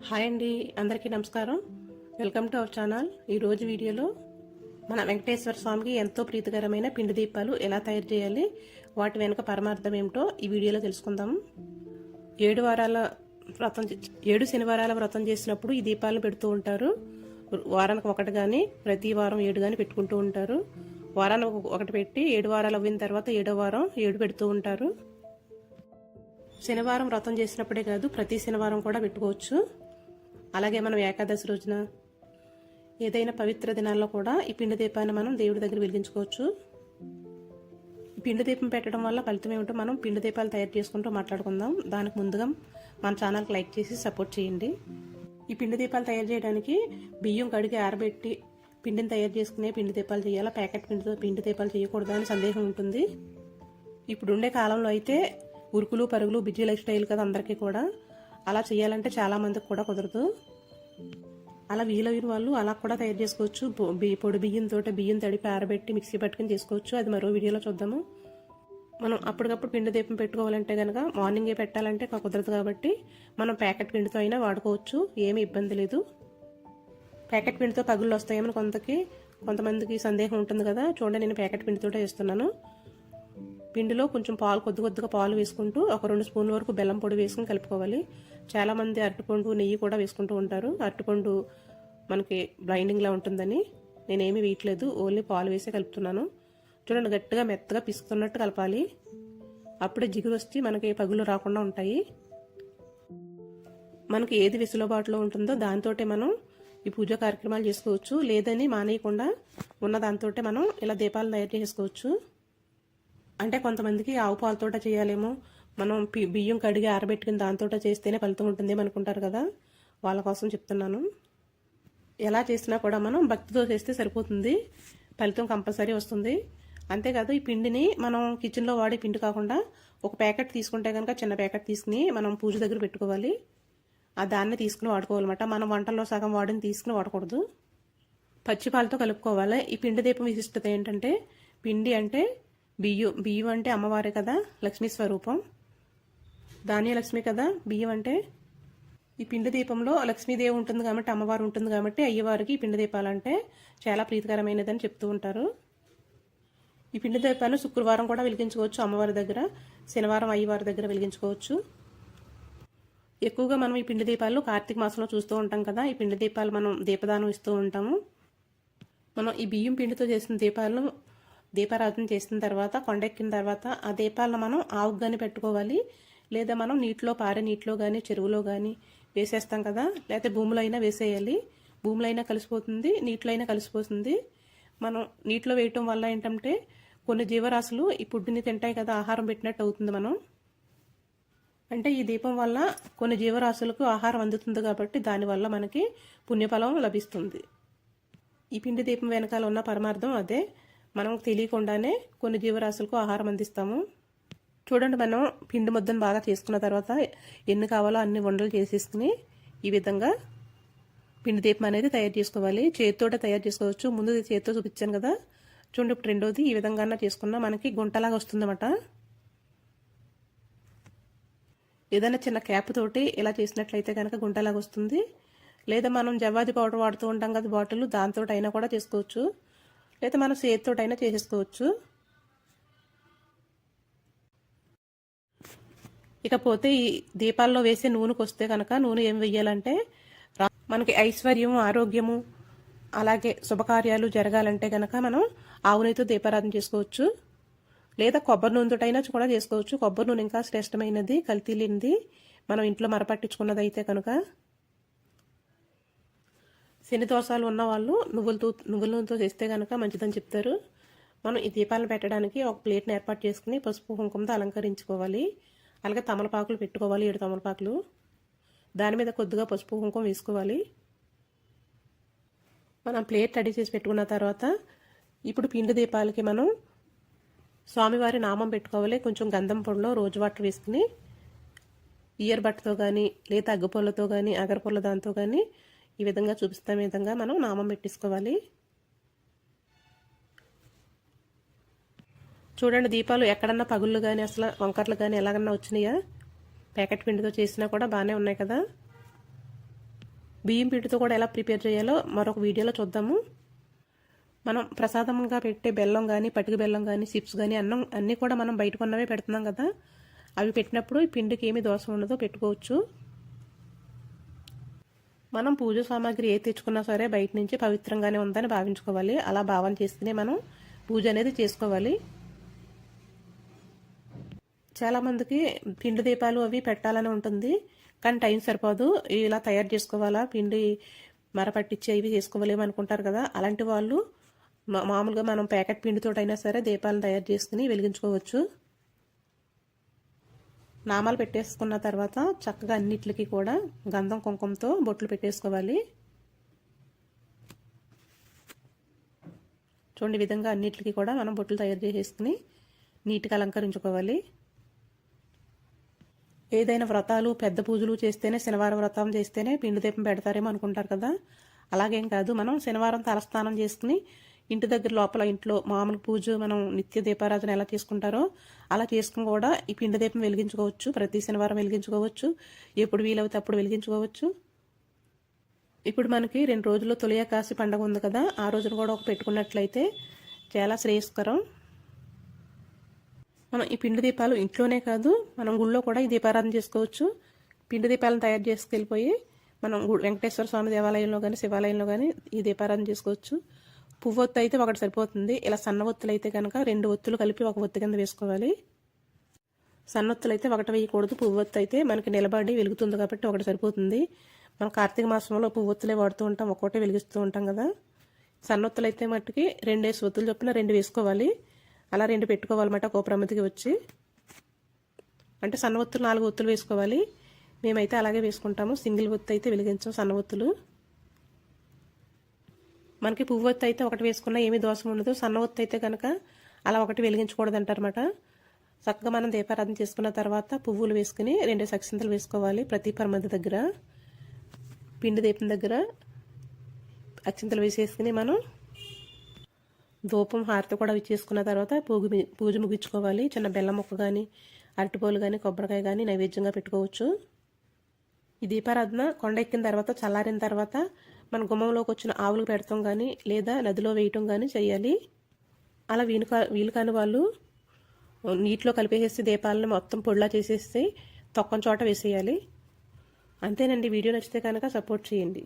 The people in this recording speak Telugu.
హాయ్ అండి, అందరికీ నమస్కారం. Welcome to our channel. ఈరోజు వీడియోలో మన వెంకటేశ్వర స్వామికి ఎంతో ప్రీతికరమైన పిండి దీపాలు ఎలా తయారు చేయాలి, వాటి వెనుక పరమార్థం ఏమిటో ఈ వీడియోలో తెలుసుకుందాం. 7 శనివారాల వ్రతం చేసినప్పుడు ఈ దీపాలను పెడుతూ ఉంటారు. వారానికి ఒకటి కానీ ప్రతి వారం 7 కానీ పెట్టుకుంటూ ఉంటారు. వారానికి ఒకటి పెట్టి 7 వారాలు అవ్విన తర్వాత 7వ వారం 7 పెడుతూ ఉంటారు. శనివారం వ్రతం చేసినప్పుడే కాదు, ప్రతి శనివారం కూడా పెట్టుకోవచ్చు. అలాగే మనం ఏకాదశి రోజున ఏదైనా పవిత్ర దినాల్లో కూడా ఈ పిండి దీపాన్ని మనం దేవుడి దగ్గర వెలిగించుకోవచ్చు. ఈ పిండి దీపం పెట్టడం వల్ల ఫలితం ఏమిటో మనం పిండి దీపాలు తయారు చేసుకుంటూ మాట్లాడుకుందాం. దానికి ముందుగా మన ఛానల్కి లైక్ చేసి సపోర్ట్ చేయండి. ఈ పిండి దీపాలు తయారు చేయడానికి బియ్యం కడిగి ఆరబెట్టి పిండిని తయారు చేసుకునే పిండి దీపాలు చేయాలా, ప్యాకెట్ పిండితో పిండి దీపాలు చేయకూడదు అని సందేహం ఉంటుంది. ఇప్పుడుండే కాలంలో అయితే ఉరుకులు పరుగులు బిజీ లైఫ్ స్టైల్ కదా అందరికీ కూడా. అలా చేయాలంటే చాలా మందికి కూడా కుదరదు. అలా వీలైన వాళ్ళు అలా కూడా తయారు చేసుకోవచ్చు. పొడి బియ్యం తడిపి ఆరబెట్టి మిక్సీ పట్టుకుని చేసుకోవచ్చు. అది మరో వీడియోలో చూద్దాము. మనం అప్పటికప్పుడు పిండి దీపం పెట్టుకోవాలంటే కనుక మార్నింగే పెట్టాలంటే కుదరదు కాబట్టి మనం ప్యాకెట్ పిండితో అయినా వాడుకోవచ్చు. ఏమీ ఇబ్బంది లేదు. ప్యాకెట్ పిండితో పగుళ్ళు వస్తాయేమని కొంతమందికి సందేహం ఉంటుంది కదా. చూడండి, నేను ప్యాకెట్ పిండితోటే చేస్తున్నాను. పిండిలో కొంచెం కొద్దిగా పాలు వేసుకుంటూ ఒక 2 స్పూన్ల వరకు బెల్లం పొడి వేసుకుని కలుపుకోవాలి. చాలామంది అరటిపండు నెయ్యి కూడా వేసుకుంటూ ఉంటారు. అరటిపండు మనకి బ్లైండింగ్లా ఉంటుందని నేనేమీ వేయట్లేదు, ఓన్లీ పాలు వేసే కలుపుతున్నాను. చూడండి, గట్టిగా మెత్తగా పిసుకుతున్నట్టు కలపాలి. అప్పుడే జిగురు వచ్చి మనకి పగులు రాకుండా ఉంటాయి. మనకి ఏది వెసులుబాటులో ఉంటుందో దాంతోటే మనం ఈ పూజా కార్యక్రమాలు చేసుకోవచ్చు. లేదని మానేయకుండా ఉన్న దాంతో మనం ఇలా దీపాలు తయారు చేసుకోవచ్చు. అంటే కొంతమందికి ఆవు పాలతోట చేయాలేమో, మనం బియ్యం కడిగి ఆరబెట్టుకుని దాంతో చేస్తేనే ఫలితం ఉంటుంది అనుకుంటారు కదా. వాళ్ళ కోసం చెప్తున్నాను. ఎలా చేసినా కూడా మనం భక్తితో చేస్తే సరిపోతుంది, ఫలితం కంపల్సరీ వస్తుంది. అంతేకాదు, ఈ పిండిని మనం కిచెన్లో వాడే పిండి కాకుండా ఒక ప్యాకెట్ తీసుకుంటే కనుక చిన్న ప్యాకెట్ తీసుకుని మనం పూజ దగ్గర పెట్టుకోవాలి. ఆ దాన్ని తీసుకుని వాడుకోవాలన్నమాట. మనం వంటల్లో సగం వాడిని తీసుకుని వాడకూడదు. పచ్చి పాలతో కలుపుకోవాలి. ఈ పిండి దీపం విశిష్టత ఏంటంటే, పిండి అంటే బియ్యం అంటే అమ్మవారే కదా, లక్ష్మీ స్వరూపం, ధాన్యలక్ష్మి కదా బియ్యం అంటే. ఈ పిండి దీపంలో లక్ష్మీదేవి ఉంటుంది కాబట్టి, అమ్మవారు ఉంటుంది కాబట్టి అయ్యవారికి ఈ పిండి దీపాలంటే చాలా ప్రీతికరమైనదని చెప్తూ ఉంటారు. ఈ పిండి దీపాలను శుక్రవారం కూడా వెలిగించుకోవచ్చు అమ్మవారి దగ్గర, శనివారం అయ్యవారి దగ్గర వెలిగించుకోవచ్చు. ఎక్కువగా మనం ఈ పిండి దీపాలు కార్తీక మాసంలో చూస్తూ ఉంటాం కదా. ఈ పిండి దీపాలు మనం దీపదానం ఇస్తూ ఉంటాము. మనం ఈ బియ్యం పిండితో చేసిన దీపాలను దీపారాధన చేసిన తర్వాత కొండెక్కిన తర్వాత ఆ దీపాలను మనం ఆవుకు కానీ పెట్టుకోవాలి. లేదా మనం పారే నీటిలో కానీ చెరువులో కానీ వేసేస్తాం కదా, లేకపోతే భూమిలో అయినా వేసేయాలి. భూమిలో అయినా కలిసిపోతుంది, నీటిలో అయినా కలిసిపోతుంది. మనం నీటిలో వేయటం వల్ల ఏంటంటే కొన్ని జీవరాశులు ఈ పుడ్డుని తింటాయి కదా, ఆహారం పెట్టినట్టు అవుతుంది. మనం అంటే ఈ దీపం వల్ల కొన్ని జీవరాశులకు ఆహారం అందుతుంది కాబట్టి దానివల్ల మనకి పుణ్యఫలం లభిస్తుంది. ఈ పిండి దీపం వెనకాల ఉన్న పరమార్థం అదే. మనం తెలియకుండానే కొన్ని జీవరాశులకు ఆహారం అందిస్తాము. చూడండి, మనం పిండి ముద్దను బాగా చేసుకున్న తర్వాత ఎన్ని కావాలో అన్ని వంటలు చేసేసుకుని ఈ విధంగా పిండి దీపం అనేది తయారు చేసుకోవాలి. చేతితోటే తయారు చేసుకోవచ్చు. ముందు చేతితో చూపించాను కదా. చూడండి, ఇప్పుడు రెండోది ఈ విధంగా చేసుకున్నా మనకి గుంటలాగా వస్తుందన్నమాట. ఏదైనా చిన్న క్యాప్ తోటి ఇలా చేసినట్లయితే కనుక గుంటలాగా వస్తుంది. లేదా మనం జవ్వాది పౌడర్ వాడుతూ ఉంటాం కదా బాటిల్, దాంతో అయినా కూడా చేసుకోవచ్చు. లేదా మనం చేతితోటైనా చేసేసుకోవచ్చు. ఇకపోతే ఈ దీపాల్లో వేసే నూనెకి వస్తే కనుక, నూనె ఏం వెయ్యాలంటే మనకి ఐశ్వర్యము, ఆరోగ్యము, అలాగే శుభకార్యాలు జరగాలంటే కనుక మనం ఆవు నెయ్యితో దీపారాధన చేసుకోవచ్చు. లేదా కొబ్బరి నూనెతోటైనా కూడా చేసుకోవచ్చు. కొబ్బరి నూనె ఇంకా శ్రేష్టమైనది, కల్తీ లేనిది. మనం ఇంట్లో మరపట్టించుకున్నది అయితే కనుక. శని దోషాలు ఉన్న వాళ్ళు నువ్వుల నూనెతో చేస్తే కనుక మంచిదని చెప్తారు. మనం ఈ దీపాలను పెట్టడానికి ఒక ప్లేట్ని ఏర్పాటు చేసుకుని పసుపు కుంకుమతో అలంకరించుకోవాలి. అలాగే తమలపాకులు పెట్టుకోవాలి, 7 తమలపాకులు. దాని మీద కొద్దిగా పసుపు కుంకుమ వేసుకోవాలి. మనం ప్లేట్ రెడీ చేసి పెట్టుకున్న తర్వాత ఇప్పుడు పిండి దీపాలకి మనం స్వామివారి నామం పెట్టుకోవాలి. కొంచెం గంధం పొడిలో రోజు వాటర్ వేసుకుని ఇయర్ బట్టతో కానీ లేదా అగ్గిపుల్లతో కానీ అగరపుల్ల దాంతో కానీ ఈ విధంగా చూపిస్తున్న విధంగా మనం నామం పెట్టేసుకోవాలి. చూడండి, దీపాలు ఎక్కడన్నా పగుళ్ళు కానీ అసలు వంకర్లు కానీ ఎలాగన్నా వచ్చినాయా? ప్యాకెట్ పిండితో చేసినా కూడా బాగానే ఉన్నాయి కదా. బియ్యం పిండితో కూడా ఎలా ప్రిపేర్ చేయాలో మరొక వీడియోలో చూద్దాము. మనం ప్రసాదంగా పెట్టే బెల్లం కానీ, పటిక బెల్లం కానీ, చిప్స్ కానీ, అన్నం అన్నీ కూడా మనం బయట కొన్నవే పెడుతున్నాం కదా. అవి పెట్టినప్పుడు ఈ పిండికి ఏమి దోషం ఉండదో పెట్టుకోవచ్చు. మనం పూజ సామాగ్రి ఏ తెచ్చుకున్నా సరే బయట నుంచి పవిత్రంగానే ఉందని భావించుకోవాలి. అలా భావన చేసుకునే మనం పూజ అనేది చేసుకోవాలి. చాలామందికి పిండి దీపాలు అవి పెట్టాలని ఉంటుంది, కానీ టైం సరిపోదు. ఇలా తయారు చేసుకోవాలా, పిండి మరపట్టించి అవి చేసుకోలేము అనుకుంటారు కదా. అలాంటి వాళ్ళు మామూలుగా మనం ప్యాకెట్ పిండితోటైనా సరే దీపాలను తయారు చేసుకుని వెలిగించుకోవచ్చు. నామాలు పెట్టేసుకున్న తర్వాత చక్కగా అన్నిటికి కూడా గంధం కుంకుమతో బొట్లు పెట్టేసుకోవాలి. చూడండి, విధంగా అన్నిటికీ కూడా మనం బొట్లు తయారు చేసేసుకుని నీట్గా అలంకరించుకోవాలి. ఏదైనా వ్రతాలు, పెద్ద పూజలు చేస్తేనే, శనివారం వ్రతం చేస్తేనే పిండి దీపం పెడతారేమో అనుకుంటారు కదా. అలాగేం కాదు. మనం శనివారం తలస్నానం చేసుకుని ఇంటి దగ్గర లోపల ఇంట్లో మామూలు పూజ మనం నిత్య దీపారాధన ఎలా చేసుకుంటారో అలా చేసుకుని కూడా ఈ పిండి దీపం వెలిగించుకోవచ్చు. ప్రతి శనివారం వెలిగించుకోవచ్చు, ఎప్పుడు వీలవుతే అప్పుడు వెలిగించుకోవచ్చు. ఇప్పుడు మనకి 2 రోజుల్లో తొలి ఏకాదశి పండుగ ఉంది కదా, ఆ రోజున కూడా ఒక పెట్టుకున్నట్లయితే చాలా శ్రేయస్కరం. మనం ఈ పిండి దీపాలు ఇంట్లోనే కాదు, మనం గుళ్ళో కూడా ఈ దీపారాధన చేసుకోవచ్చు. పిండి దీపాలను తయారు చేసుకెళ్ళిపోయి మనం వెంకటేశ్వర స్వామి దేవాలయంలో కానీ, శివాలయంలో కానీ ఈ దీపారాధన చేసుకోవచ్చు. పువ్వొత్తు అయితే ఒకటి సరిపోతుంది. ఇలా సన్న ఒత్తులు అయితే కనుక 2 ఒత్తులు కలిపి ఒక ఒత్తి కింద వేసుకోవాలి. సన్నొత్తులు అయితే ఒకటి వేయకూడదు. పువ్వొత్తు అయితే మనకి నిలబడి వెలుగుతుంది కాబట్టి ఒకటి సరిపోతుంది. మనం కార్తీక మాసంలో పువ్వొత్తులే వాడుతూ ఉంటాం, ఒక్కోటే వెలిగిస్తూ ఉంటాం కదా. సన్నొత్తులు అయితే మట్టుకి 2 ఒత్తులు చొప్పున 2 వేసుకోవాలి. అలా 2 పెట్టుకోవాలన్నమాట ఒక ప్రమిదికి వచ్చి. అంటే సన్న ఒత్తులు 4 ఒత్తులు వేసుకోవాలి. మేమైతే అలాగే వేసుకుంటాము. సింగిల్ ఒత్తు అయితే వెలిగించాం, సన్న ఒత్తులు. మనకి పువ్వు ఒత్తు అయితే ఒకటి వేసుకున్నా ఏమీ దోషం ఉండదు. సన్న ఒత్తు అయితే కనుక అలా ఒకటి వెలిగించకూడదు అంటారన్నమాట. చక్కగా మనం దీపారాధన చేసుకున్న తర్వాత పువ్వులు వేసుకుని 2 అక్షింతలు వేసుకోవాలి. ప్రతి ప్రమిద దగ్గర, పిండి దీపం దగ్గర అక్షింతలు వేసేసుకుని మనం ధూపం, హారతి కూడా ఇచ్చేసుకున్న తర్వాత పూజ ముగించుకోవాలి. చిన్న బెల్లం ముక్క కానీ, అరటిపూలు కానీ, కొబ్బరికాయ కానీ నైవేద్యంగా పెట్టుకోవచ్చు. ఈ దీపారాధన కొండ ఎక్కిన తర్వాత, చల్లారిన తర్వాత మన గుమ్మంలోకి వచ్చిన ఆవులకు పెడతాం కానీ, లేదా నదిలో వేయటం కానీ చేయాలి. అలా వీలు కాని వాళ్ళు నీటిలో కలిపేసేసి దీపాలను మొత్తం పొడిలా చేసేసి తొక్కని చోట వేసేయాలి. అంతేనండి. వీడియో నచ్చితే కనుక సపోర్ట్ చేయండి.